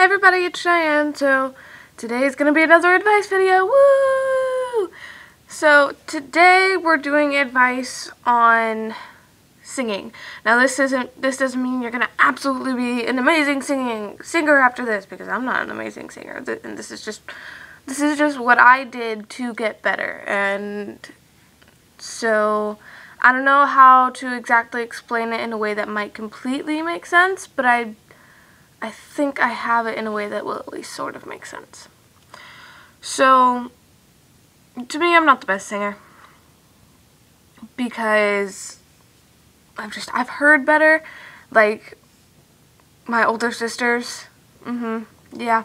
Hey everybody, it's Cheyenne. So today is going to be another advice video. Woo! So today we're doing advice on singing. Now this doesn't mean you're going to absolutely be an amazing singer after this, because I'm not an amazing singer. And this is just what I did to get better. And so I don't know how to exactly explain it in a way that might completely make sense, but I think I have it in a way that will at least sort of make sense. So, to me, I'm not the best singer, because I've heard better, like, my older sisters, yeah,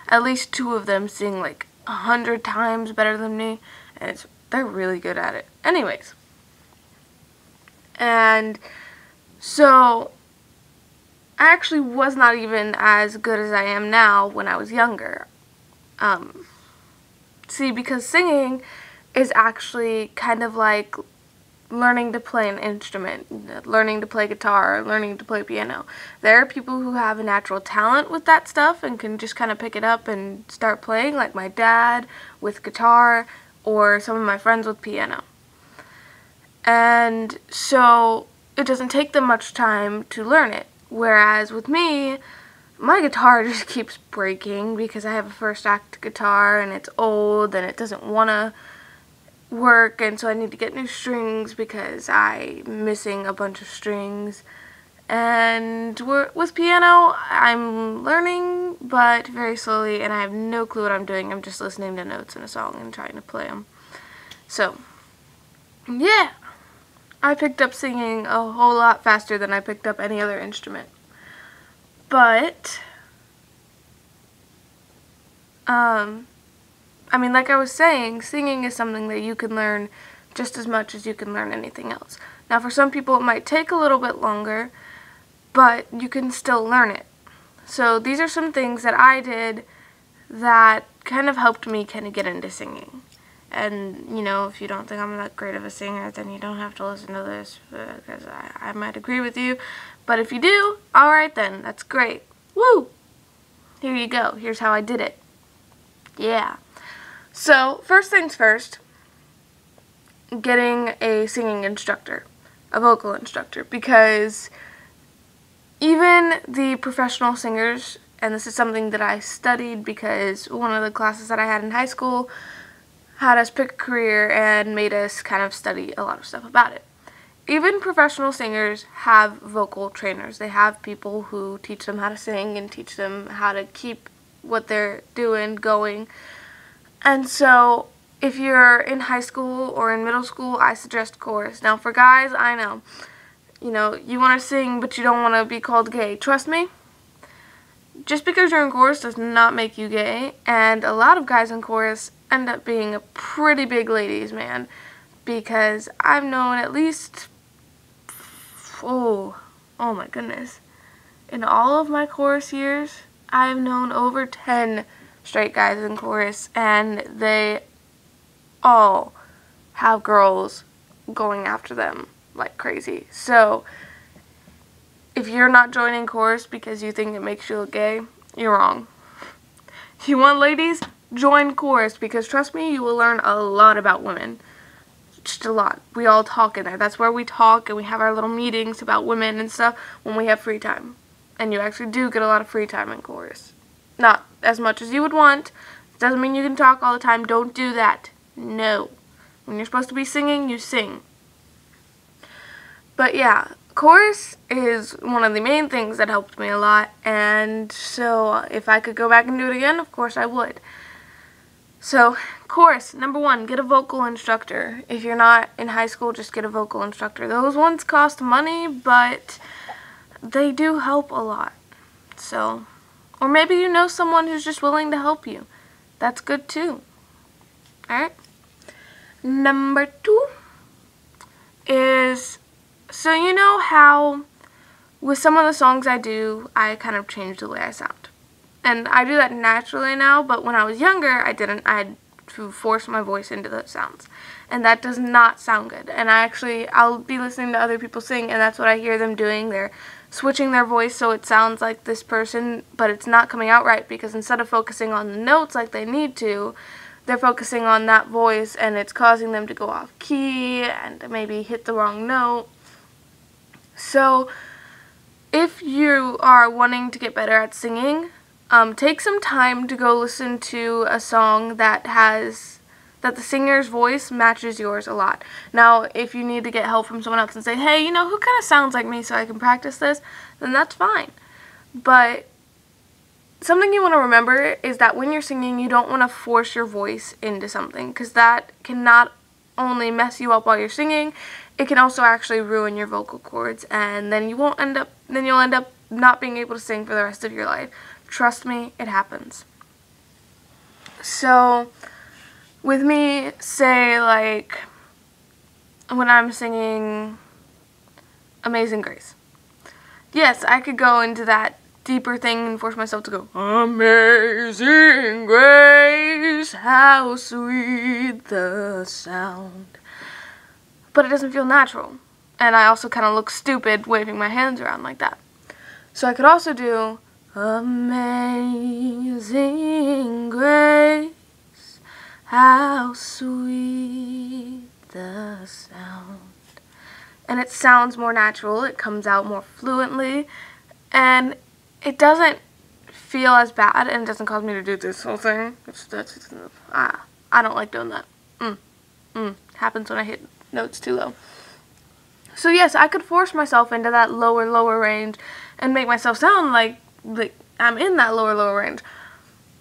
at least 2 of them sing like 100 times better than me, and they're really good at it. Anyways, and so I actually was not even as good as I am now when I was younger. See, because singing is actually kind of like learning to play an instrument, learning to play guitar, learning to play piano. There are people who have a natural talent with that stuff and can just kind of pick it up and start playing, like my dad with guitar or some of my friends with piano. And so it doesn't take them much time to learn it. Whereas with me, my guitar just keeps breaking because I have a first act guitar and it's old and it doesn't want to work, and so I need to get new strings because I'm missing a bunch of strings. And with piano, I'm learning, but very slowly, and I have no clue what I'm doing. I'm just listening to notes in a song and trying to play them. So, yeah. I picked up singing a whole lot faster than I picked up any other instrument. But, I mean, like I was saying, singing is something that you can learn just as much as you can learn anything else. Now, for some people, it might take a little bit longer, but you can still learn it. So, these are some things that I did that kind of helped me kind of get into singing. And, you know, if you don't think I'm that great of a singer, then you don't have to listen to this, because I might agree with you. But if you do, alright then, that's great. Woo! Here you go. Here's how I did it. Yeah. So, first things first, getting a singing instructor, a vocal instructor, because even the professional singers, and this is something that I studied because one of the classes that I had in high school had us pick a career and made us kind of study a lot of stuff about it. Even professional singers have vocal trainers. They have people who teach them how to sing and teach them how to keep what they're doing going. And so if you're in high school or in middle school, I suggest chorus. Now for guys, I know, you want to sing but you don't want to be called gay. Trust me, just because you're in chorus does not make you gay, and a lot of guys in chorus end up being a pretty big ladies man, because I've known at least, oh my goodness, in all of my chorus years, I've known over 10 straight guys in chorus, and they all have girls going after them like crazy. So if you're not joining chorus because you think it makes you look gay, you're wrong. You want ladies? Join chorus, because trust me, you will learn a lot about women. Just a lot. We all talk in there. That's where we talk and we have our little meetings about women and stuff when we have free time. And you actually do get a lot of free time in chorus. Not as much as you would want. Doesn't mean you can talk all the time. Don't do that. No. When you're supposed to be singing, you sing. But yeah, chorus is one of the main things that helped me a lot, and so if I could go back and do it again, of course I would. So, chorus, number 1, get a vocal instructor. If you're not in high school, just get a vocal instructor. Those ones cost money, but they do help a lot. So, or maybe you know someone who's just willing to help you. That's good too. Alright? Number 2 is, so you know how with some of the songs I do, I kind of change the way I sound. And I do that naturally now, but when I was younger, I didn't. I had to force my voice into those sounds. And that does not sound good. And I'll be listening to other people sing, and that's what I hear them doing. They're switching their voice so it sounds like this person, but it's not coming out right because instead of focusing on the notes like they need to, they're focusing on that voice and it's causing them to go off key and maybe hit the wrong note. So if you are wanting to get better at singing, take some time to go listen to a song that the singer's voice matches yours a lot. Now, if you need to get help from someone else and say, hey, who kind of sounds like me so I can practice this, then that's fine. But something you want to remember is that when you're singing, you don't want to force your voice into something, because that can not only mess you up while you're singing, it can also actually ruin your vocal cords, and then you'll end up not being able to sing for the rest of your life. Trust me, it happens. So with me, say like when I'm singing Amazing Grace, yes, I could go into that deeper thing and force myself to go, Amazing Grace, how sweet the sound. But it doesn't feel natural. And I also kind of look stupid waving my hands around like that. So I could also do, Amazing Grace, how sweet the sound. And it sounds more natural, it comes out more fluently, and it doesn't feel as bad, and it doesn't cause me to do this whole thing. I don't like doing that. Happens when I hit notes too low. So yes, I could force myself into that lower range and make myself sound like I'm in that lower range.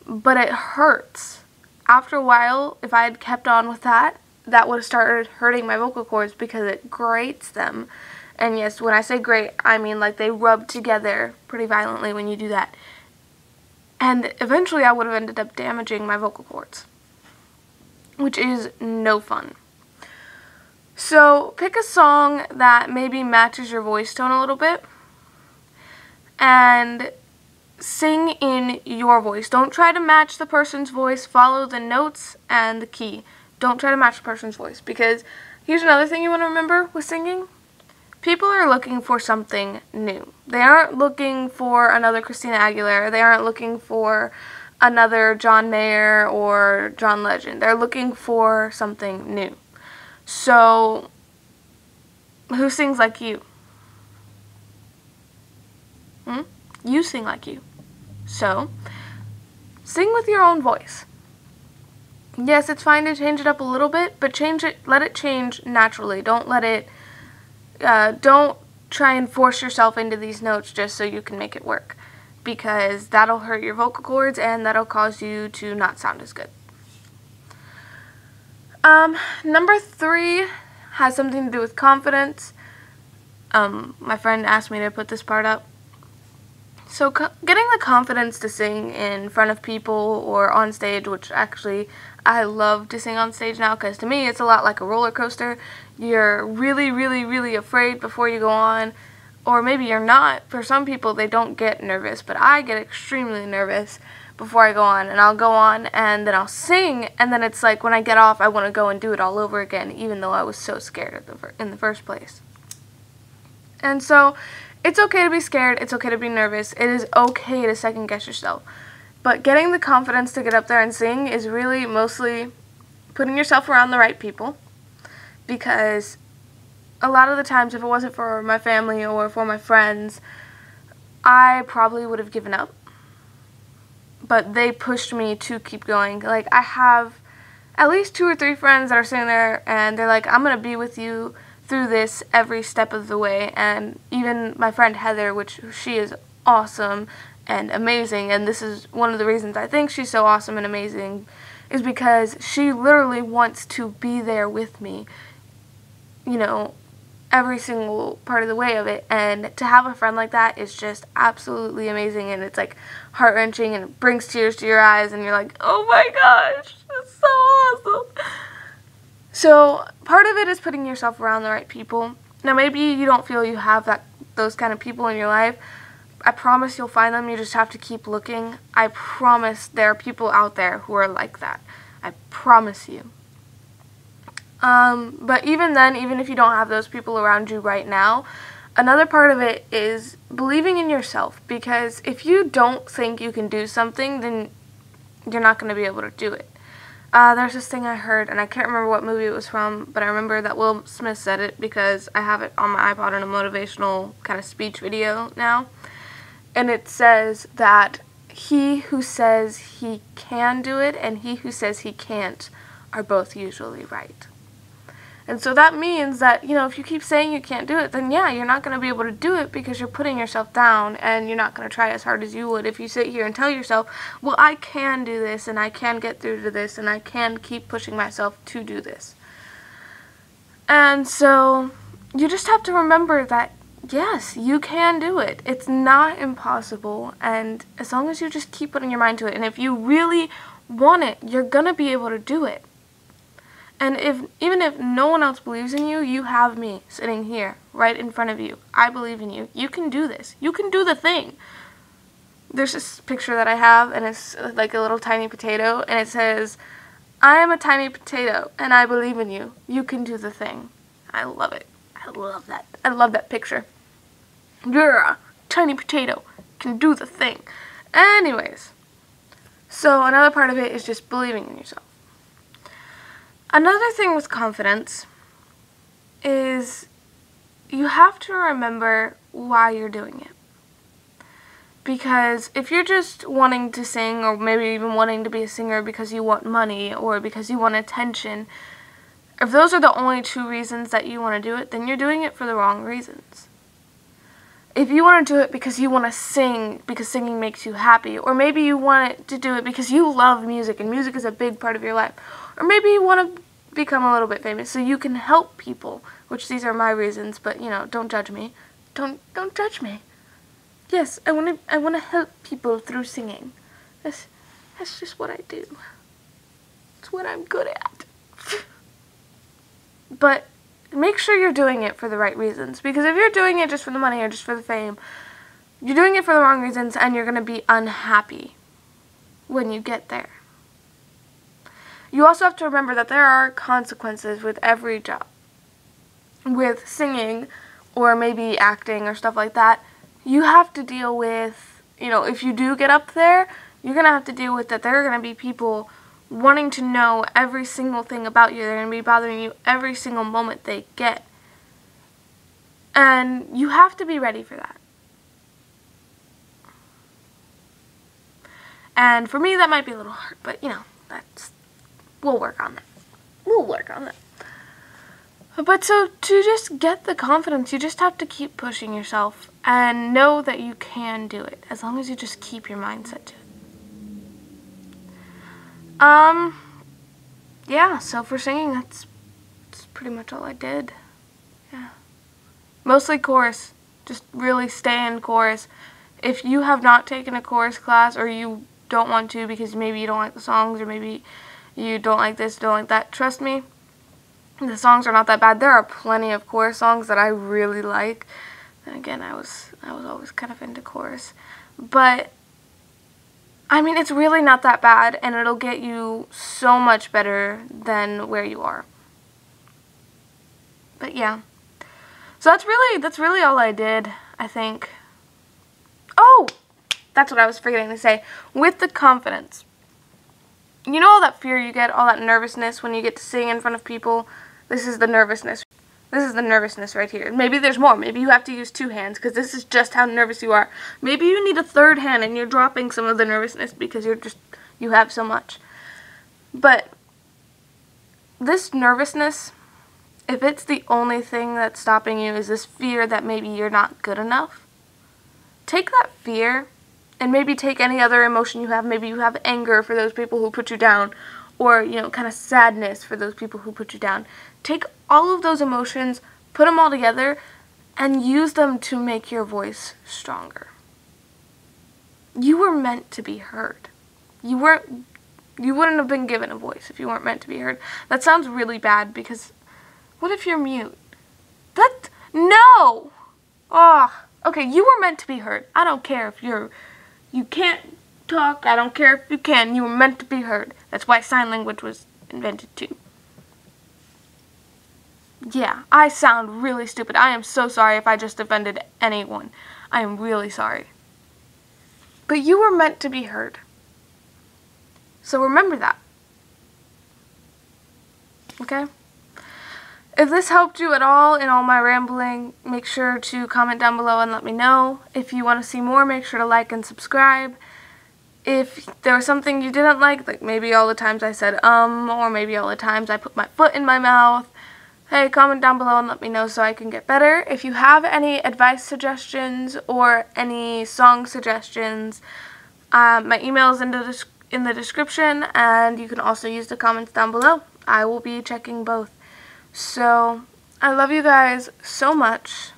But it hurts. After a while, if I had kept on with that, that would have started hurting my vocal cords because it grates them. And yes, when I say grate, I mean like they rub together pretty violently when you do that. And eventually I would have ended up damaging my vocal cords, which is no fun. So pick a song that maybe matches your voice tone a little bit and sing in your voice. Don't try to match the person's voice. Follow the notes and the key. Don't try to match the person's voice, because here's another thing you want to remember with singing. People are looking for something new. They aren't looking for another Christina Aguilera. They aren't looking for another John Mayer or John Legend. They're looking for something new. So, who sings like you? You sing like you. So, sing with your own voice. Yes, it's fine to change it up a little bit, but let it change naturally. Don't try and force yourself into these notes just so you can make it work, because that'll hurt your vocal cords and that'll cause you to not sound as good. Number 3 has something to do with confidence. My friend asked me to put this part up. So getting the confidence to sing in front of people or on stage, which actually I love to sing on stage now, because to me it's a lot like a roller coaster. You're really afraid before you go on, or maybe you're not. For some people, they don't get nervous, but I get extremely nervous before I go on, and I'll go on and then I'll sing, and then it's like when I get off I want to go and do it all over again, even though I was so scared in the first place. And so it's okay to be scared, it's okay to be nervous, it is okay to second guess yourself. But getting the confidence to get up there and sing is really mostly putting yourself around the right people, because a lot of the times if it wasn't for my family or for my friends, I probably would have given up. But they pushed me to keep going. Like, I have at least 2 or 3 friends that are sitting there and they're like, I'm going to be with you through this every step of the way. And even my friend Heather, which she is awesome and amazing, and this is one of the reasons I think she's so awesome and amazing, is because she literally wants to be there with me, every single part of the way of it. And to have a friend like that is just absolutely amazing, and it's like heart-wrenching and it brings tears to your eyes and you're like, oh my gosh, that's so awesome. So part of it is putting yourself around the right people. Now maybe you don't feel you have those kind of people in your life. I promise you'll find them. You just have to keep looking. I promise there are people out there who are like that. I promise you. But even then, even if you don't have those people around you right now, Another part of it is believing in yourself, because if you don't think you can do something, then you're not going to be able to do it. There's this thing I heard, and I can't remember what movie it was from, but I remember that Will Smith said it because I have it on my iPod in a motivational kind of speech video now. And it says that he who says he can do it and he who says he can't are both usually right. And so that means that, if you keep saying you can't do it, then yeah, you're not going to be able to do it because you're putting yourself down, and you're not going to try as hard as you would if you sit here and tell yourself, well, I can do this, and I can get through to this, and I can keep pushing myself to do this. And so you just have to remember that, yes, you can do it. It's not impossible, and as long as you just keep putting your mind to it, and if you really want it, you're going to be able to do it. And even if no one else believes in you, you have me sitting here right in front of you. I believe in you. You can do this. You can do the thing. There's this picture that I have, and it's like a little tiny potato, and it says, I am a tiny potato, and I believe in you. You can do the thing. I love it. I love that. I love that picture. You're a tiny potato. Can do the thing. Anyways, so another part of it is just believing in yourself. Another thing with confidence is you have to remember why you're doing it. Because if you're just wanting to sing, or maybe even wanting to be a singer because you want money or because you want attention, if those are the only two reasons that you want to do it, then you're doing it for the wrong reasons. If you want to do it because you want to sing, because singing makes you happy, or maybe you want to do it because you love music and music is a big part of your life, or maybe you want to become a little bit famous so you can help people, which these are my reasons, but don't judge me. Don't judge me. Yes, I want to help people through singing. That's just what I do. It's what I'm good at. But make sure you're doing it for the right reasons, because if you're doing it just for the money or just for the fame, you're doing it for the wrong reasons, and you're going to be unhappy when you get there. You also have to remember that there are consequences with every job. With singing, or maybe acting or stuff like that, you have to deal with, if you do get up there, you're going to have to deal with that there are going to be people wanting to know every single thing about you. They're going to be bothering you every single moment they get. And you have to be ready for that. And for me, that might be a little hard, but, we'll work on that. We'll work on that. But so to just get the confidence, you just have to keep pushing yourself and know that you can do it, as long as you just keep your mindset to it. Yeah, so for singing, that's pretty much all I did. Yeah. Mostly chorus. Just really stay in chorus. If you have not taken a chorus class, or you don't want to because maybe you don't like the songs, or maybe you don't like this, don't like that, trust me, the songs are not that bad. There are plenty of chorus songs that I really like. And again, I was always kind of into chorus. But it's really not that bad, and it'll get you so much better than where you are. But yeah. So that's really all I did, I think. Oh! That's what I was forgetting to say. With the confidence. You know all that fear you get, all that nervousness when you get to sing in front of people? This is the nervousness. This is the nervousness right here. Maybe there's more. Maybe you have to use 2 hands, because this is just how nervous you are. Maybe you need a 3rd hand and you're dropping some of the nervousness because you have so much. But this nervousness, if it's the only thing that's stopping you, is this fear that maybe you're not good enough, take that fear and maybe take any other emotion you have. Maybe you have anger for those people who put you down, or, kind of sadness for those people who put you down. Take all of those emotions, put them all together, and use them to make your voice stronger. You were meant to be heard. You wouldn't have been given a voice if you weren't meant to be heard. That sounds really bad, because what if you're mute? No! Okay, you were meant to be heard. I don't care if you can't talk. I don't care if you can. You were meant to be heard. That's why sign language was invented too. Yeah, I sound really stupid. I am so sorry if I just offended anyone. I am really sorry. But you were meant to be heard. So remember that. Okay? If this helped you at all in all my rambling, make sure to comment down below and let me know. If you want to see more, make sure to like and subscribe. If there was something you didn't like maybe all the times I said or maybe all the times I put my foot in my mouth, hey, comment down below and let me know so I can get better. If you have any advice suggestions or any song suggestions, my email is in the description, and you can also use the comments down below. I will be checking both. So, I love you guys so much.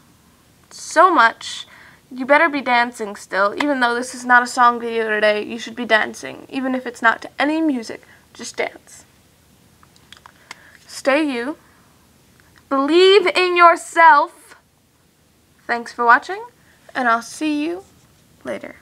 So much. You better be dancing still. Even though this is not a song video today, you should be dancing. Even if it's not to any music, just dance. Stay you. Believe in yourself. Thanks for watching, and I'll see you later.